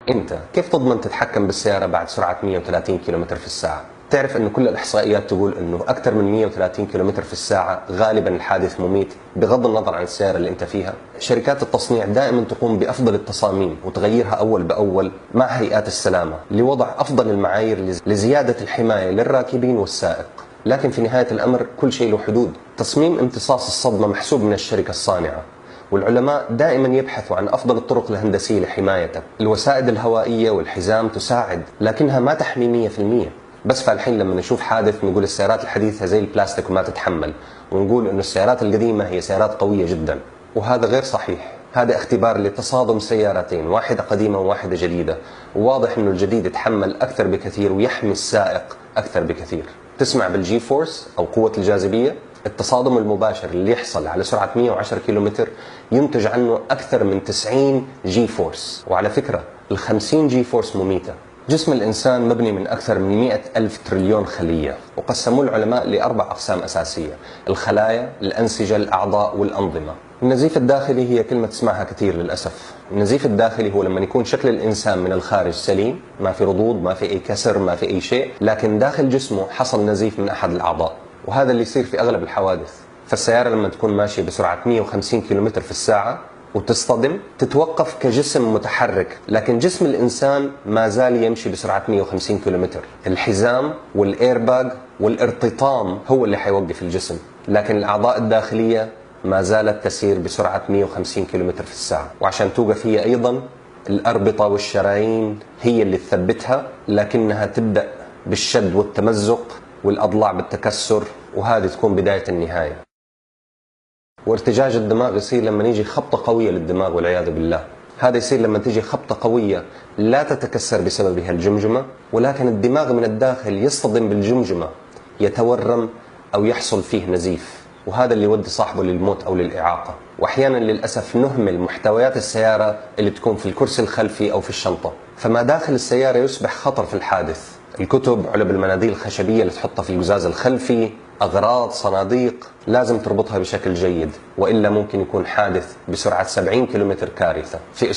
انت كيف تضمن تتحكم بالسيارة بعد سرعة 130 كيلومتر في الساعة؟ تعرف انه كل الاحصائيات تقول انه اكثر من 130 كيلومتر في الساعة غالبا الحادث مميت بغض النظر عن السيارة اللي انت فيها. شركات التصنيع دائما تقوم بافضل التصاميم وتغيرها اول باول مع هيئات السلامة لوضع افضل المعايير لزيادة الحماية للراكبين والسائق. لكن في نهاية الامر كل شيء له حدود. تصميم امتصاص الصدمة محسوب من الشركة الصانعة، والعلماء دائما يبحثوا عن أفضل الطرق الهندسية لحمايتك. الوسائد الهوائية والحزام تساعد لكنها ما تحمي 100%. بس فالحين لما نشوف حادث نقول السيارات الحديثة زي البلاستيك وما تتحمل، ونقول إنه السيارات القديمة هي سيارات قوية جدا، وهذا غير صحيح. هذا اختبار لتصادم سيارتين، واحدة قديمة وواحدة جديدة، وواضح إنه الجديد يتحمل أكثر بكثير ويحمي السائق أكثر بكثير. تسمع بالجي فورس أو قوة الجاذبية؟ التصادم المباشر اللي يحصل على سرعة 110 كيلومتر ينتج عنه أكثر من 90 جي فورس. وعلى فكرة ال50 جي فورس مميتة. جسم الإنسان مبني من أكثر من 100 ألف تريليون خلية، وقسموه العلماء لأربع أقسام أساسية: الخلايا، الأنسجة، الأعضاء، والأنظمة. النزيف الداخلي هي كلمة تسمعها كثير للأسف. النزيف الداخلي هو لما يكون شكل الإنسان من الخارج سليم، ما في رضوض، ما في أي كسر، ما في أي شيء، لكن داخل جسمه حصل نزيف من أحد الأعضاء، وهذا اللي يصير في أغلب الحوادث. فالسيارة لما تكون ماشية بسرعة 150 كيلومتر في الساعة وتصطدم تتوقف كجسم متحرك، لكن جسم الإنسان ما زال يمشي بسرعة 150 كيلومتر. الحزام والإيرباغ والارتطام هو اللي حيوقف الجسم، لكن الأعضاء الداخلية ما زالت تسير بسرعة 150 كيلومتر في الساعة. وعشان توقف هي أيضا الأربطة والشرايين هي اللي تثبتها، لكنها تبدأ بالشد والتمزق والأضلاع بالتكسر، وهذه تكون بداية النهاية. وارتجاج الدماغ يصير لما يجي خبطة قوية للدماغ والعياذ بالله. هذا يصير لما تيجي خبطة قوية لا تتكسر بسببها الجمجمة، ولكن الدماغ من الداخل يصطدم بالجمجمة، يتورم أو يحصل فيه نزيف، وهذا اللي يودي صاحبه للموت أو للإعاقة. وأحيانا للأسف نهمل محتويات السيارة اللي تكون في الكرسي الخلفي أو في الشنطة، فما داخل السيارة يصبح خطر في الحادث. الكتب، علب المناديل الخشبية اللي تحطها في القزاز الخلفي، أغراض، صناديق، لازم تربطها بشكل جيد، وإلا ممكن يكون حادث بسرعة 70 كيلومتر كارثة. في